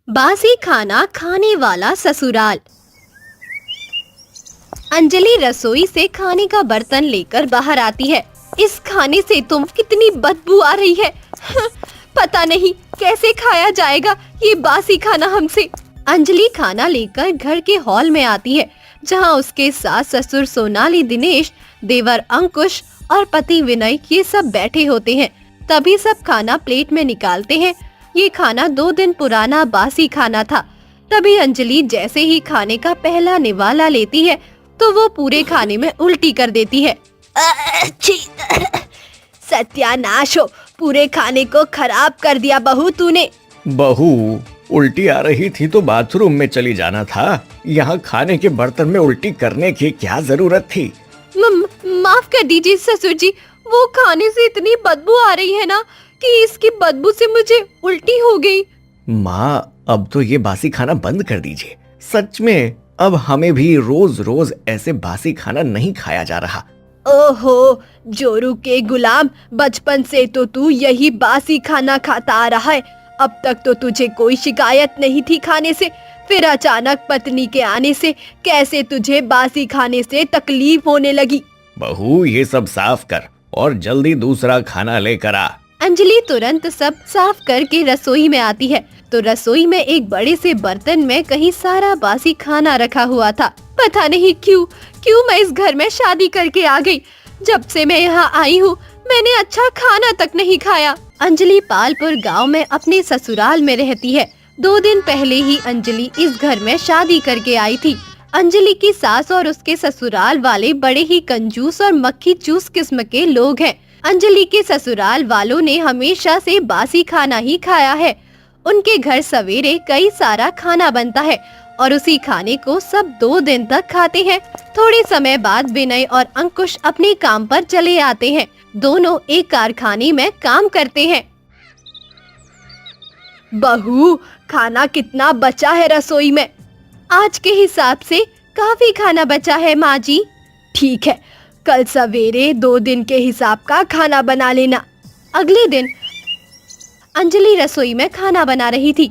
बासी खाना खाने वाला ससुराल। अंजलि रसोई से खाने का बर्तन लेकर बाहर आती है। इस खाने से तुम कितनी बदबू आ रही है। पता नहीं कैसे खाया जाएगा ये बासी खाना हमसे। अंजलि खाना लेकर घर के हॉल में आती है, जहां उसके सास ससुर सोनाली, दिनेश, देवर अंकुश और पति विनय ये सब बैठे होते हैं। तभी सब खाना प्लेट में निकालते हैं। ये खाना 2 दिन पुराना बासी खाना था। तभी अंजलि जैसे ही खाने का पहला निवाला लेती है तो वो पूरे खाने में उल्टी कर देती है। सत्यानाश हो, पूरे खाने को खराब कर दिया बहू तूने। बहू, उल्टी आ रही थी तो बाथरूम में चली जाना था। यहाँ खाने के बर्तन में उल्टी करने की क्या जरूरत थी? माफ कर दीजिए ससुर जी, वो खाने से इतनी बदबू आ रही है ना कि इसकी बदबू से मुझे उल्टी हो गई। माँ, अब तो ये बासी खाना बंद कर दीजिए। सच में अब हमें भी रोज रोज ऐसे बासी खाना नहीं खाया जा रहा। ओहो जोरू के गुलाम, बचपन से तो तू यही बासी खाना खाता आ रहा है। अब तक तो तुझे कोई शिकायत नहीं थी खाने से, फिर अचानक पत्नी के आने से कैसे तुझे बासी खाने से तकलीफ होने लगी। बहू, ये सब साफ कर और जल्दी दूसरा खाना लेकर आ। अंजलि तुरंत सब साफ करके रसोई में आती है तो रसोई में एक बड़े से बर्तन में कहीं सारा बासी खाना रखा हुआ था। पता नहीं क्यों मैं इस घर में शादी करके आ गई। जब से मैं यहाँ आई हूँ मैंने अच्छा खाना तक नहीं खाया। अंजलि पालपुर गांव में अपने ससुराल में रहती है। 2 दिन पहले ही अंजलि इस घर में शादी करके आई थी। अंजलि की सास और उसके ससुराल वाले बड़े ही कंजूस और मक्खी चूस किस्म के लोग हैं। अंजलि के ससुराल वालों ने हमेशा से बासी खाना ही खाया है। उनके घर सवेरे कई सारा खाना बनता है और उसी खाने को सब 2 दिन तक खाते हैं। थोड़े समय बाद विनय और अंकुश अपने काम पर चले आते हैं। दोनों एक कारखाने में काम करते हैं। बहू, खाना कितना बचा है रसोई में? आज के हिसाब से काफी खाना बचा है माँ जी। ठीक है, कल सवेरे 2 दिन के हिसाब का खाना बना लेना। अगले दिन अंजलि रसोई में खाना बना रही थी।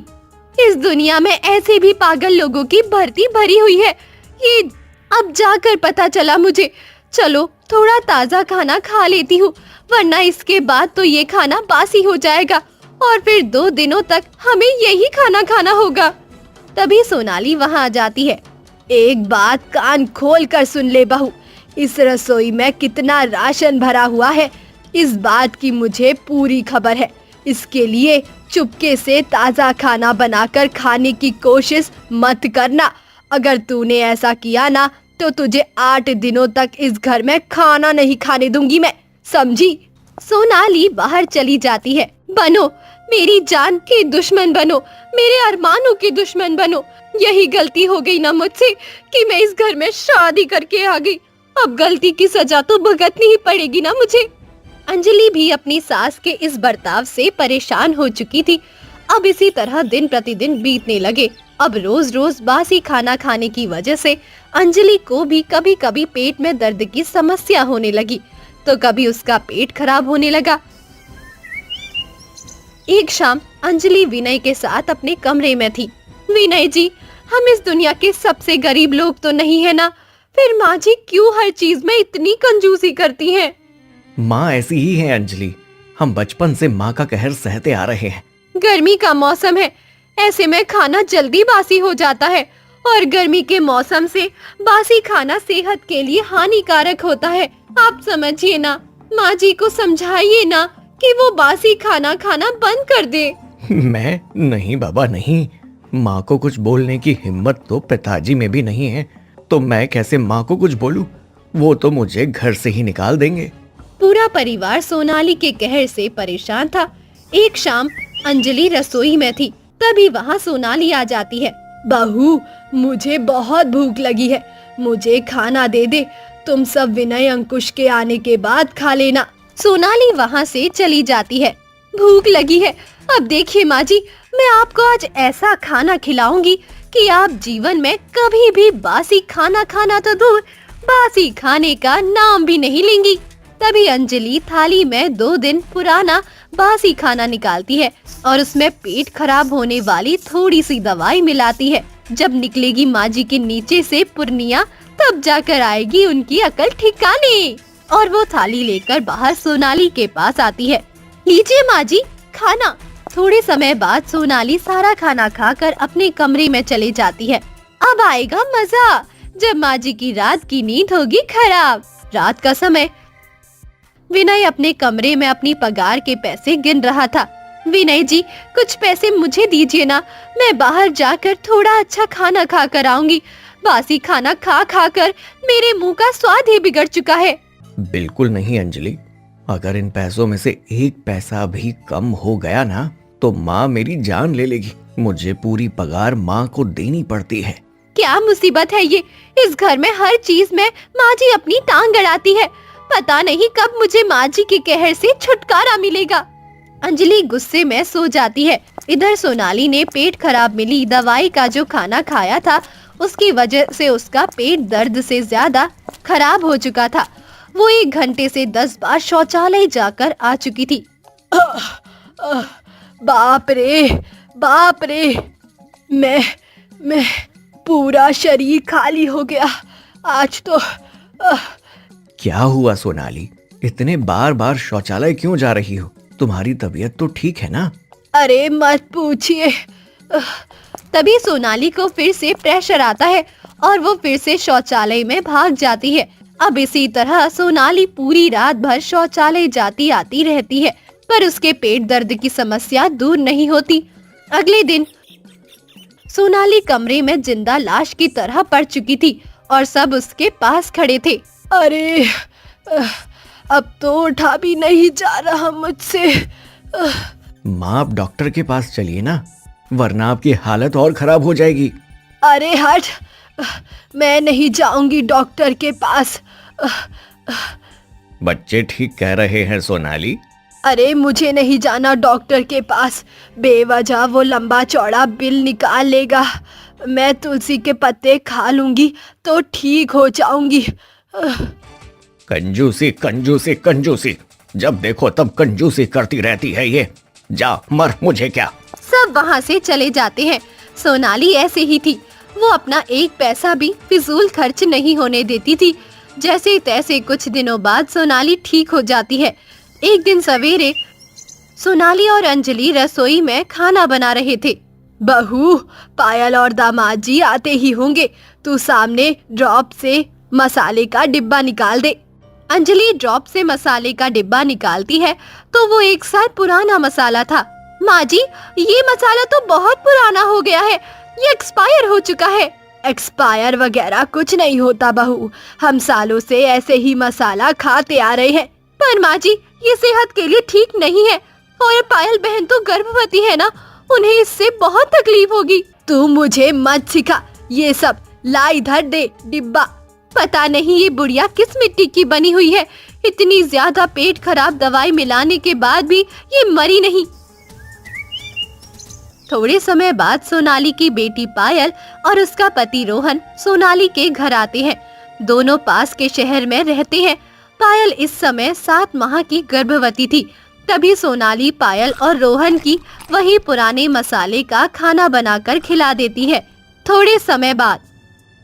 इस दुनिया में ऐसे भी पागल लोगों की भर्ती भरी हुई है, ये अब जाकर पता चला मुझे। चलो थोड़ा ताज़ा खाना खा लेती हूँ, वरना इसके बाद तो ये खाना बासी हो जाएगा और फिर 2 दिनों तक हमें यही खाना खाना होगा। तभी सोनाली वहाँ आ जाती है। एक बात कान खोल कर सुन ले बहू, इस रसोई में कितना राशन भरा हुआ है इस बात की मुझे पूरी खबर है। इसके लिए चुपके से ताज़ा खाना बनाकर खाने की कोशिश मत करना। अगर तूने ऐसा किया ना तो तुझे 8 दिनों तक इस घर में खाना नहीं खाने दूंगी मैं, समझी? सोनाली बाहर चली जाती है। बनो मेरी जान के दुश्मन बनो, मेरे अरमानों के दुश्मन बनो। यही गलती हो गई ना मुझसे कि मैं इस घर में शादी करके आ गई। अब गलती की सजा तो भुगतनी ही पड़ेगी ना मुझे। अंजलि भी अपनी सास के इस बर्ताव से परेशान हो चुकी थी। अब इसी तरह दिन प्रतिदिन बीतने लगे। अब रोज रोज बासी खाना खाने की वजह से अंजलि को भी कभी कभी पेट में दर्द की समस्या होने लगी तो कभी उसका पेट खराब होने लगा। एक शाम अंजलि विनय के साथ अपने कमरे में थी। विनय जी, हम इस दुनिया के सबसे गरीब लोग तो नहीं है ना? फिर माँ जी क्यों हर चीज में इतनी कंजूसी करती हैं? माँ ऐसी ही है अंजलि, हम बचपन से माँ का कहर सहते आ रहे हैं। गर्मी का मौसम है, ऐसे में खाना जल्दी बासी हो जाता है और गर्मी के मौसम से बासी खाना सेहत के लिए हानिकारक होता है। आप समझिए ना, माँ जी को समझाइए ना कि वो बासी खाना खाना बंद कर दे। मैं नहीं बाबा, नहीं। माँ को कुछ बोलने की हिम्मत तो पिताजी में भी नहीं है, तो मैं कैसे माँ को कुछ बोलूं? वो तो मुझे घर से ही निकाल देंगे। पूरा परिवार सोनाली के कहर से परेशान था। एक शाम अंजलि रसोई में थी, तभी वहाँ सोनाली आ जाती है। बहू, मुझे बहुत भूख लगी है, मुझे खाना दे दे। तुम सब विनय अंकुश के आने के बाद खा लेना। सोनाली वहाँ से चली जाती है। भूख लगी है? अब देखिए माँ जी, मैं आपको आज ऐसा खाना खिलाऊंगी कि आप जीवन में कभी भी बासी खाना खाना तो दूर, बासी खाने का नाम भी नहीं लेंगी। तभी अंजलि थाली में 2 दिन पुराना बासी खाना निकालती है और उसमें पेट खराब होने वाली थोड़ी सी दवाई मिलाती है। जब निकलेगी माँ जी के नीचे से पुरनिया, तब जाकर आएगी उनकी अकल ठिकाने। और वो थाली लेकर बाहर सोनाली के पास आती है। लीजिए माँ जी खाना। थोड़े समय बाद सोनाली सारा खाना खाकर अपने कमरे में चली जाती है। अब आएगा मजा, जब माँ जी की रात की नींद होगी खराब। रात का समय विनय अपने कमरे में अपनी पगार के पैसे गिन रहा था। विनय जी, कुछ पैसे मुझे दीजिए ना, मैं बाहर जाकर थोड़ा अच्छा खाना खा कर आऊंगी। बासी खाना खा खा कर मेरे मुंह का स्वाद ही बिगड़ चुका है। बिल्कुल नहीं अंजलि, अगर इन पैसों में से एक पैसा भी कम हो गया ना तो माँ मेरी जान ले लेगी। मुझे पूरी पगार माँ को देनी पड़ती है। क्या मुसीबत है ये, इस घर में हर चीज में माँ जी अपनी टांग अड़ाती है। पता नहीं कब मुझे माँ जी के कहर से छुटकारा मिलेगा। अंजलि गुस्से में सो जाती है। इधर सोनाली ने पेट खराब मिली दवाई का जो खाना खाया था, उसकी वजह से उसका पेट दर्द से ज्यादा खराब हो चुका था। वो 1 घंटे से 10 बार शौचालय जाकर आ चुकी थी। बाप रे, मैं पूरा शरीर खाली हो गया आज तो। क्या हुआ सोनाली, इतने बार बार शौचालय क्यों जा रही हो? तुम्हारी तबीयत तो ठीक है ना? अरे मत पूछिए। तभी सोनाली को फिर से प्रेशर आता है और वो फिर से शौचालय में भाग जाती है। अब इसी तरह सोनाली पूरी रात भर शौचालय जाती आती रहती है, पर उसके पेट दर्द की समस्या दूर नहीं होती। अगले दिन सोनाली कमरे में जिंदा लाश की तरह पड़ चुकी थी और सब उसके पास खड़े थे। अरे अब तो उठा भी नहीं जा रहा मुझसे। माँ, आप डॉक्टर के पास चलिए ना, वरना आपकी हालत और खराब हो जाएगी। अरे हट, मैं नहीं जाऊंगी डॉक्टर के पास। बच्चे ठीक कह रहे हैं सोनाली। अरे मुझे नहीं जाना डॉक्टर के पास, बेवजह वो लंबा चौड़ा बिल निकाल लेगा। मैं तुलसी के पत्ते खा लूंगी तो ठीक हो जाऊंगी। कंजूसी कंजूसी कंजूसी, जब देखो तब कंजूसी करती रहती है ये। जा मर, मुझे क्या। सब वहाँ से चले जाते हैं। सोनाली ऐसे ही थी, वो अपना एक पैसा भी फिजूल खर्च नहीं होने देती थी। जैसे तैसे कुछ दिनों बाद सोनाली ठीक हो जाती है। एक दिन सवेरे सोनाली और अंजलि रसोई में खाना बना रहे थे। बहू, पायल और दामाद जी आते ही होंगे, तू सामने ड्रॉप से मसाले का डिब्बा निकाल दे। अंजलि ड्रॉप से मसाले का डिब्बा निकालती है तो वो एक साल पुराना मसाला था। माँ जी, ये मसाला तो बहुत पुराना हो गया है, ये एक्सपायर हो चुका है। एक्सपायर वगैरह कुछ नहीं होता बहू, हम सालों से ऐसे ही मसाला खाते आ रहे हैं। पर माँ जी, ये सेहत के लिए ठीक नहीं है, और पायल बहन तो गर्भवती है ना, उन्हें इससे बहुत तकलीफ होगी। तू मुझे मत सिखा ये सब, ला इधर दे डिब्बा। पता नहीं ये बुढ़िया किस मिट्टी की बनी हुई है, इतनी ज्यादा पेट खराब दवाई मिलाने के बाद भी ये मरी नहीं। थोड़े समय बाद सोनाली की बेटी पायल और उसका पति रोहन सोनाली के घर आते हैं। दोनों पास के शहर में रहते हैं। पायल इस समय 7 माह की गर्भवती थी। तभी सोनाली पायल और रोहन की वही पुराने मसाले का खाना बनाकर खिला देती है। थोड़े समय बाद,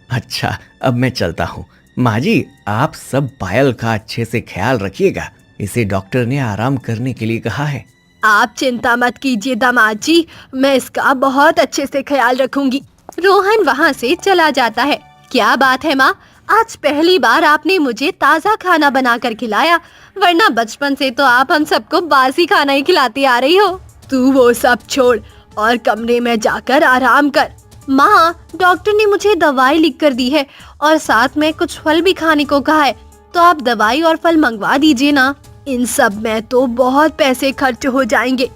अच्छा, अब मैं चलता हूँ। माँ जी, आप सब पायल का अच्छे से ख्याल रखिएगा, इसे डॉक्टर ने आराम करने के लिए कहा है। आप चिंता मत कीजिए दामाद जी, मैं इसका बहुत अच्छे से ख्याल रखूंगी। रोहन वहाँ से चला जाता है। क्या बात है माँ, आज पहली बार आपने मुझे ताज़ा खाना बनाकर खिलाया, वरना बचपन से तो आप हम सबको बासी खाना ही खिलाती आ रही हो। तू वो सब छोड़ और कमरे में जाकर आराम कर। माँ, डॉक्टर ने मुझे दवाई लिख कर दी है और साथ में कुछ फल भी खाने को कहा है, तो आप दवाई और फल मंगवा दीजिए ना। इन सब में तो बहुत पैसे खर्च हो जाएंगे।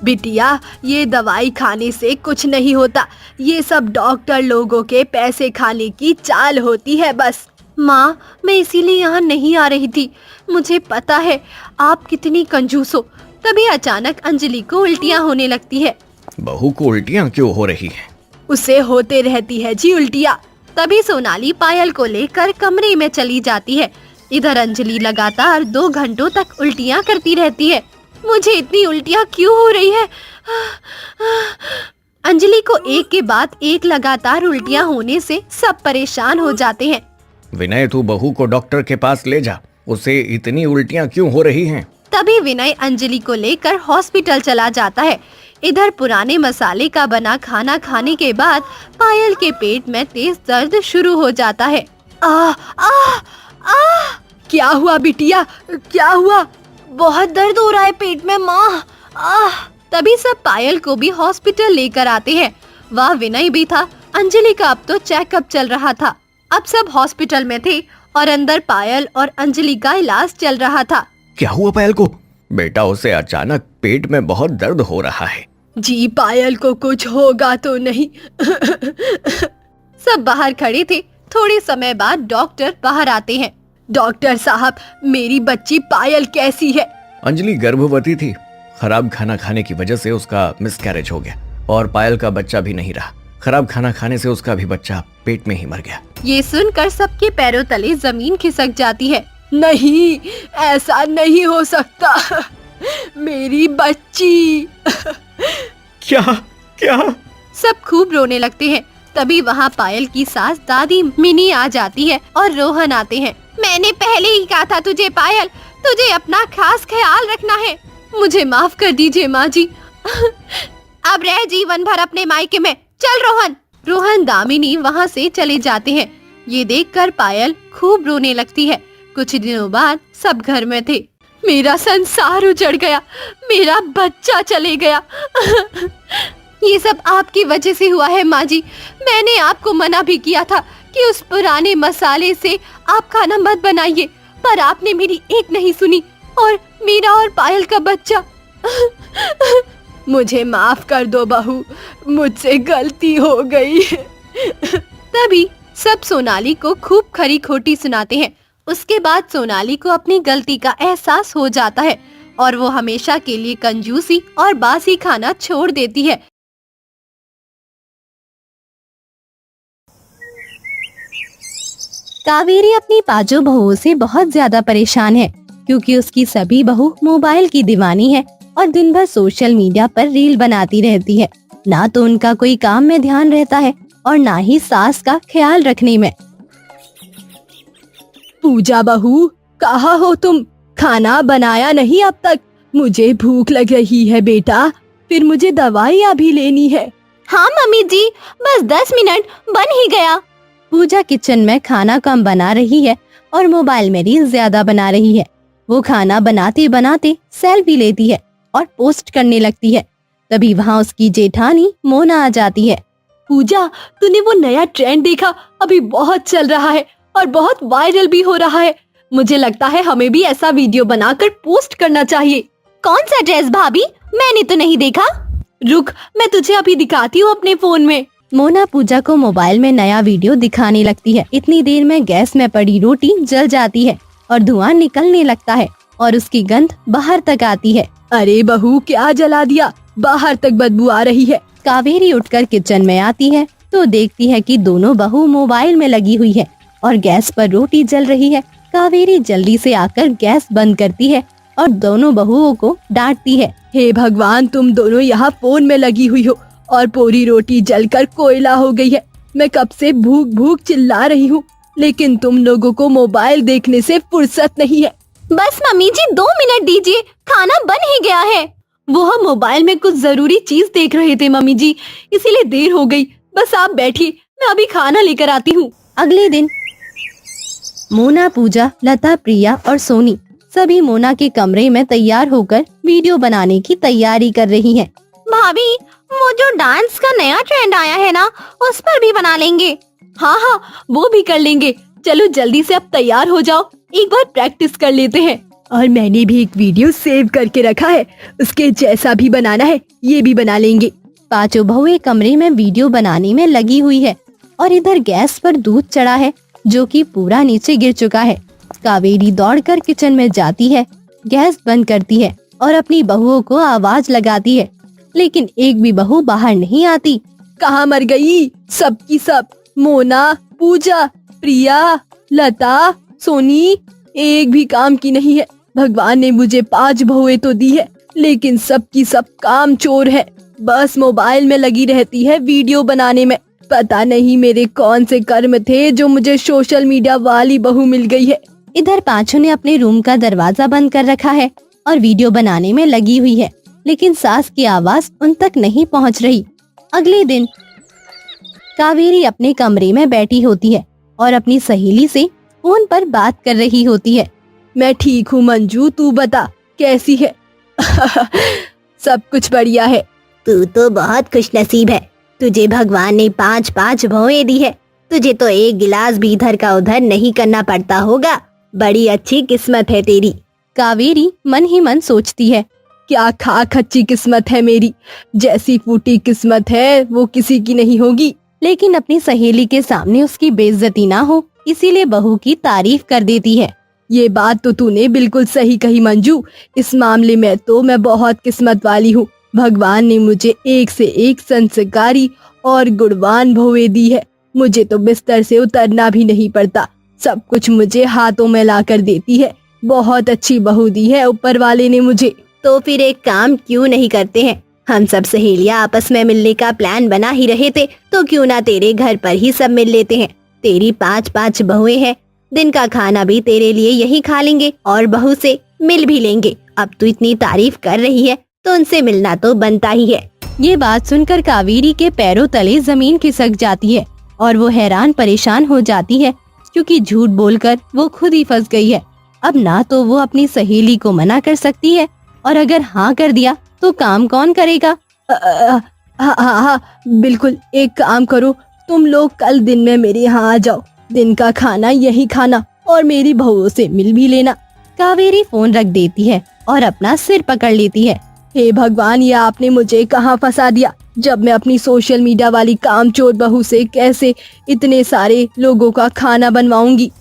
बिटिया, ये दवाई खाने से कुछ नहीं होता, ये सब डॉक्टर लोगों के पैसे खाने की चाल होती है बस। माँ, मैं इसीलिए यहाँ नहीं आ रही थी, मुझे पता है आप कितनी कंजूस हो। तभी अचानक अंजलि को उल्टियाँ होने लगती है। बहू को उल्टियाँ क्यों हो रही है? उसे होते रहती है जी उल्टियाँ। तभी सोनाली पायल को लेकर कमरे में चली जाती है। इधर अंजलि लगातार 2 घंटों तक उल्टियाँ करती रहती है। मुझे इतनी उल्टियाँ क्यों हो रही है? अंजलि को एक के बाद एक लगातार उल्टियाँ होने से सब परेशान हो जाते हैं। विनय, तू बहू को डॉक्टर के पास ले जा, उसे इतनी उल्टियाँ क्यों हो रही हैं? तभी विनय अंजलि को लेकर हॉस्पिटल चला जाता है। इधर पुराने मसाले का बना खाना खाने के बाद पायल के पेट में तेज दर्द शुरू हो जाता है। आ आ आ क्या हुआ बिटिया, क्या हुआ? बहुत दर्द हो रहा है पेट में माँ। तभी सब पायल को भी हॉस्पिटल लेकर आते हैं। वह विनय भी था। अंजलि का अब तो चेकअप चल रहा था। अब सब हॉस्पिटल में थे और अंदर पायल और अंजलि का इलाज चल रहा था। क्या हुआ पायल को? बेटा, उसे अचानक पेट में बहुत दर्द हो रहा है। जी, पायल को कुछ होगा तो नहीं। सब बाहर खड़े थे। थोड़े समय बाद डॉक्टर बाहर आते हैं। डॉक्टर साहब, मेरी बच्ची पायल कैसी है? अंजलि गर्भवती थी। खराब खाना खाने की वजह से उसका मिसकैरेज हो गया और पायल का बच्चा भी नहीं रहा। खराब खाना खाने से उसका भी बच्चा पेट में ही मर गया। ये सुनकर सबके पैरों तले जमीन खिसक जाती है। नहीं, ऐसा नहीं हो सकता। मेरी बच्ची। क्या क्या? सब खूब रोने लगते हैं। तभी वहाँ पायल की सास दादी मिनी आ जाती है और रोहन आते हैं। मैंने पहले ही कहा था तुझे पायल, तुझे अपना खास ख्याल रखना है। मुझे माफ कर दीजिए माँ जी। अब रह जीवन भर अपने मायके में। चल रोहन। रोहन दामिनी वहाँ से चले जाते हैं। ये देखकर पायल खूब रोने लगती है। कुछ दिनों बाद सब घर में थे। मेरा संसार उजड़ गया, मेरा बच्चा चले गया। ये सब आपकी वजह से हुआ है माँ जी। मैंने आपको मना भी किया था कि उस पुराने मसाले से आप खाना मत बनाइए, पर आपने मेरी एक नहीं सुनी और मेरा और पायल का बच्चा। मुझे माफ कर दो बहू, मुझसे गलती हो गई। तभी सब सोनाली को खूब खरी खोटी सुनाते हैं। उसके बाद सोनाली को अपनी गलती का एहसास हो जाता है और वो हमेशा के लिए कंजूसी और बासी खाना छोड़ देती है। कावेरी अपनी पांचों बहुओं से बहुत ज्यादा परेशान है क्योंकि उसकी सभी बहू मोबाइल की दीवानी है और दिन भर सोशल मीडिया पर रील बनाती रहती है। ना तो उनका कोई काम में ध्यान रहता है और ना ही सास का ख्याल रखने में। पूजा बहू, कहाँ हो तुम? खाना बनाया नहीं अब तक? मुझे भूख लग रही है बेटा, फिर मुझे दवाइयाँ भी लेनी है। हाँ मम्मी जी, बस 10 मिनट, बन ही गया। पूजा किचन में खाना कम बना रही है और मोबाइल में रील ज्यादा बना रही है। वो खाना बनाते बनाते सेल्फी लेती है और पोस्ट करने लगती है। तभी वहाँ उसकी जेठानी मोना आ जाती है। पूजा, तूने वो नया ट्रेंड देखा? अभी बहुत चल रहा है और बहुत वायरल भी हो रहा है। मुझे लगता है हमें भी ऐसा वीडियो बनाकर पोस्ट करना चाहिए। कौन सा ड्रेस भाभी? मैंने तो नहीं देखा। रुक, मैं तुझे अभी दिखाती हूँ अपने फोन में। मोना पूजा को मोबाइल में नया वीडियो दिखाने लगती है। इतनी देर में गैस में पड़ी रोटी जल जाती है और धुआं निकलने लगता है और उसकी गंध बाहर तक आती है। अरे बहू, क्या जला दिया? बाहर तक बदबू आ रही है। कावेरी उठकर किचन में आती है तो देखती है कि दोनों बहू मोबाइल में लगी हुई है और गैस पर रोटी जल रही है। कावेरी जल्दी से आकर गैस बंद करती है और दोनों बहुओं को डांटती है। हे भगवान, तुम दोनों यहाँ फोन में लगी हुई हो और पूरी रोटी जलकर कोयला हो गई है। मैं कब से भूख भूख चिल्ला रही हूँ, लेकिन तुम लोगों को मोबाइल देखने से फुर्सत नहीं है। बस मम्मी जी, 2 मिनट दीजिए, खाना बन ही गया है। वो हम मोबाइल में कुछ जरूरी चीज देख रहे थे मम्मी जी, इसीलिए देर हो गई। बस आप बैठिए, मैं अभी खाना लेकर आती हूँ। अगले दिन मोना, पूजा, लता, प्रिया और सोनी सभी मोना के कमरे में तैयार होकर वीडियो बनाने की तैयारी कर रही हैं। भाभी, वो जो डांस का नया ट्रेंड आया है ना, उस पर भी बना लेंगे। हाँ हाँ, वो भी कर लेंगे। चलो जल्दी से अब तैयार हो जाओ, एक बार प्रैक्टिस कर लेते हैं। और मैंने भी एक वीडियो सेव करके रखा है, उसके जैसा भी बनाना है, ये भी बना लेंगे। पांचों बहुएं कमरे में वीडियो बनाने में लगी हुई है और इधर गैस पर दूध चढ़ा है जो कि पूरा नीचे गिर चुका है। कावेरी दौड़कर किचन में जाती है, गैस बंद करती है और अपनी बहुओं को आवाज लगाती है, लेकिन एक भी बहू बाहर नहीं आती। कहाँ मर गई सब की सब? मोना, पूजा, प्रिया, लता, सोनी एक भी काम की नहीं है। भगवान ने मुझे 5 बहुएं तो दी है, लेकिन सबकी सब काम चोर है, बस मोबाइल में लगी रहती है वीडियो बनाने में। पता नहीं मेरे कौन से कर्म थे जो मुझे सोशल मीडिया वाली बहू मिल गई है। इधर पांचू ने अपने रूम का दरवाजा बंद कर रखा है और वीडियो बनाने में लगी हुई है, लेकिन सास की आवाज उन तक नहीं पहुंच रही। अगले दिन कावेरी अपने कमरे में बैठी होती है और अपनी सहेली से फोन पर बात कर रही होती है। मैं ठीक हूँ मंजू, तू बता कैसी है? सब कुछ बढ़िया है। तू तो बहुत खुशनसीब है, तुझे भगवान ने 5-5 भौएं दी है। तुझे तो एक गिलास भी इधर का उधर नहीं करना पड़ता होगा। बड़ी अच्छी किस्मत है तेरी। कावेरी मन ही मन सोचती है। क्या खाक अच्छी किस्मत है मेरी, जैसी फूटी किस्मत है वो किसी की नहीं होगी। लेकिन अपनी सहेली के सामने उसकी बेइज्जती ना हो, इसीलिए बहू की तारीफ कर देती है। ये बात तो तूने बिल्कुल सही कही मंजू, इस मामले में तो मैं बहुत किस्मत वाली हूँ। भगवान ने मुझे एक से एक संस्कारी और गुणवान बहुएं दी है। मुझे तो बिस्तर से उतरना भी नहीं पड़ता, सब कुछ मुझे हाथों में ला कर देती है। बहुत अच्छी बहू दी है ऊपर वाले ने मुझे। तो फिर एक काम क्यों नहीं करते हैं? हम सब सहेलियां आपस में मिलने का प्लान बना ही रहे थे, तो क्यों ना तेरे घर पर ही सब मिल लेते हैं। तेरी 5-5 बहुएं हैं, दिन का खाना भी तेरे लिए यही खा लेंगे और बहू से मिल भी लेंगे। अब तू इतनी तारीफ कर रही है तो उनसे मिलना तो बनता ही है। ये बात सुनकर कावेरी के पैरों तले जमीन खिसक जाती है और वो हैरान परेशान हो जाती है, क्योंकि झूठ बोलकर वो खुद ही फंस गई है। अब ना तो वो अपनी सहेली को मना कर सकती है, और अगर हाँ कर दिया तो काम कौन करेगा? हाँ, बिल्कुल। एक काम करो, तुम लोग कल दिन में मेरे यहाँ आ जाओ। दिन का खाना यही खाना और मेरी बहुओं से मिल भी लेना। कावेरी फोन रख देती है और अपना सिर पकड़ लेती है। हे भगवान, ये आपने मुझे कहाँ फंसा दिया। जब मैं अपनी सोशल मीडिया वाली कामचोर बहू से कैसे इतने सारे लोगों का खाना बनवाऊंगी।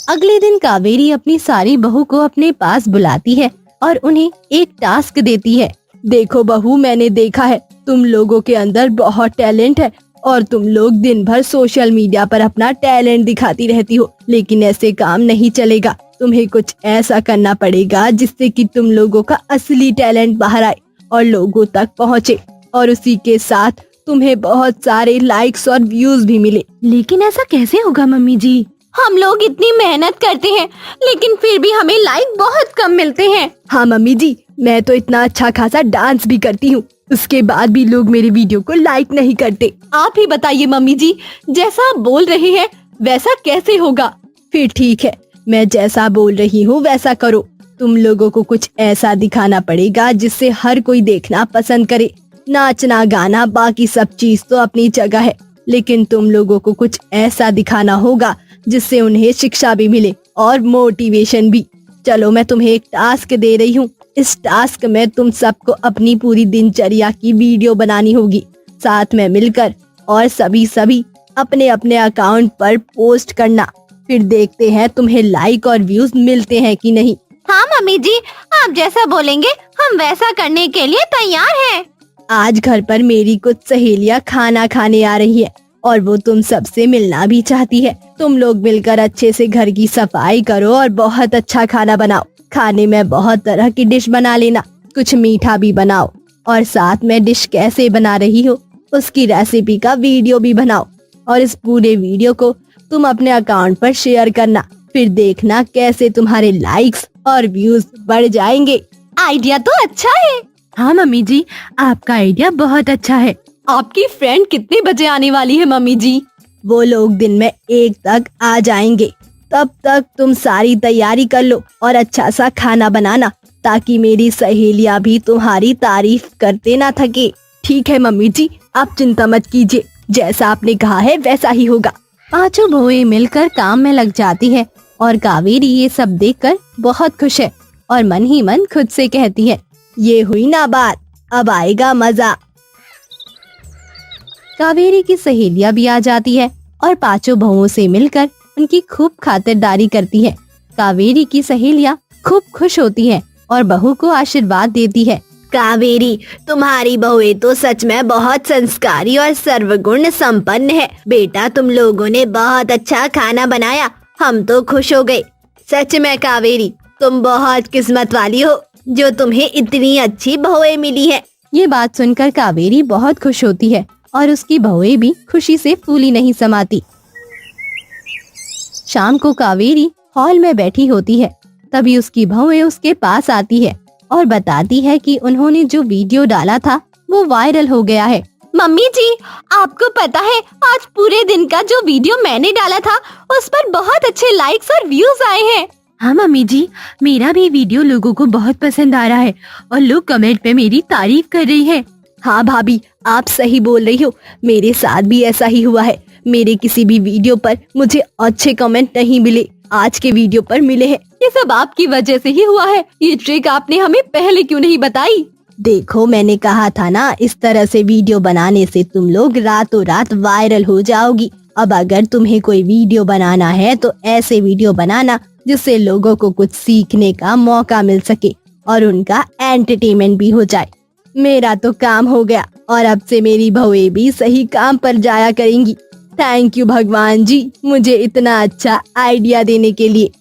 अगले दिन कावेरी अपनी सारी बहू को अपने पास बुलाती है और उन्हें एक टास्क देती है। देखो बहू, मैंने देखा है तुम लोगों के अंदर बहुत टैलेंट है और तुम लोग दिन भर सोशल मीडिया पर अपना टैलेंट दिखाती रहती हो, लेकिन ऐसे काम नहीं चलेगा। तुम्हें कुछ ऐसा करना पड़ेगा जिससे कि तुम लोगों का असली टैलेंट बाहर आए और लोगों तक पहुँचे, और उसी के साथ तुम्हें बहुत सारे लाइक्स और व्यूज भी मिले। लेकिन ऐसा कैसे होगा मम्मी जी? हम लोग इतनी मेहनत करते हैं लेकिन फिर भी हमें लाइक बहुत कम मिलते हैं। हाँ मम्मी जी, मैं तो इतना अच्छा खासा डांस भी करती हूँ, उसके बाद भी लोग मेरे वीडियो को लाइक नहीं करते। आप ही बताइए मम्मी जी, जैसा आप बोल रहे हैं वैसा कैसे होगा? फिर ठीक है, मैं जैसा बोल रही हूँ वैसा करो। तुम लोगों को कुछ ऐसा दिखाना पड़ेगा जिससे हर कोई देखना पसंद करे। नाचना गाना बाकी सब चीज तो अपनी जगह है, लेकिन तुम लोगों को कुछ ऐसा दिखाना होगा जिससे उन्हें शिक्षा भी मिले और मोटिवेशन भी। चलो, मैं तुम्हें एक टास्क दे रही हूँ। इस टास्क में तुम सबको अपनी पूरी दिनचर्या की वीडियो बनानी होगी साथ में मिलकर, और सभी अपने अपने अकाउंट पर पोस्ट करना। फिर देखते हैं तुम्हें लाइक और व्यूज मिलते हैं कि नहीं। हाँ मम्मी जी, आप जैसा बोलेंगे हम वैसा करने के लिए तैयार हैं। आज घर पर मेरी कुछ सहेलियां खाना खाने आ रही है और वो तुम सबसे मिलना भी चाहती है। तुम लोग मिलकर अच्छे से घर की सफाई करो और बहुत अच्छा खाना बनाओ। खाने में बहुत तरह की डिश बना लेना, कुछ मीठा भी बनाओ, और साथ में डिश कैसे बना रही हो उसकी रेसिपी का वीडियो भी बनाओ, और इस पूरे वीडियो को तुम अपने अकाउंट पर शेयर करना। फिर देखना कैसे तुम्हारे लाइक्स और व्यूज बढ़ जाएंगे। आइडिया तो अच्छा है। हाँ मम्मी जी, आपका आइडिया बहुत अच्छा है। आपकी फ्रेंड कितने बजे आने वाली है मम्मी जी? वो लोग दिन में 1 तक आ जाएंगे। तब तक तुम सारी तैयारी कर लो और अच्छा सा खाना बनाना, ताकि मेरी सहेलियां भी तुम्हारी तारीफ करते ना थके। ठीक है मम्मी जी, आप चिंता मत कीजिए, जैसा आपने कहा है वैसा ही होगा। पांचों बहुएं मिलकर काम में लग जाती है और कावेरी ये सब देखकर बहुत खुश है और मन ही मन खुद से कहती है, ये हुई ना बात, अब आएगा मजा। कावेरी की सहेलियां भी आ जाती है और पांचों बहुओं से मिलकर उनकी खूब खातिरदारी करती है। कावेरी की सहेलियां खूब खुश होती हैं और बहू को आशीर्वाद देती है। कावेरी, तुम्हारी बहुएं तो सच में बहुत संस्कारी और सर्वगुण संपन्न है। बेटा, तुम लोगों ने बहुत अच्छा खाना बनाया, हम तो खुश हो गए। सच में कावेरी, तुम बहुत किस्मत वाली हो। जो तुम्हें इतनी अच्छी बहुएं मिली है। ये बात सुनकर कावेरी बहुत खुश होती है और उसकी बहुएं भी खुशी से फूली नहीं समाती। शाम को कावेरी हॉल में बैठी होती है, तभी उसकी बहुएं उसके पास आती है और बताती है कि उन्होंने जो वीडियो डाला था वो वायरल हो गया है। मम्मी जी, आपको पता है आज पूरे दिन का जो वीडियो मैंने डाला था उस पर बहुत अच्छे लाइक्स और व्यूज आए हैं। हाँ मम्मी जी, मेरा भी वीडियो लोगों को बहुत पसंद आ रहा है और लोग कमेंट पे मेरी तारीफ कर रही हैं। हाँ भाभी, आप सही बोल रही हो, मेरे साथ भी ऐसा ही हुआ है। मेरे किसी भी वीडियो पर मुझे अच्छे कमेंट नहीं मिले, आज के वीडियो पर मिले हैं। ये सब आपकी वजह से ही हुआ है। ये ट्रिक आपने हमें पहले क्यों नहीं बताई? देखो, मैंने कहा था ना, इस तरह से वीडियो बनाने से तुम लोग रातों रात वायरल हो जाओगी। अब अगर तुम्हें कोई वीडियो बनाना है तो ऐसे वीडियो बनाना जिससे लोगों को कुछ सीखने का मौका मिल सके और उनका एंटरटेनमेंट भी हो जाए। मेरा तो काम हो गया और अब से मेरी बहुएं भी सही काम पर जाया करेंगी। थैंक यू भगवान जी, मुझे इतना अच्छा आइडिया देने के लिए।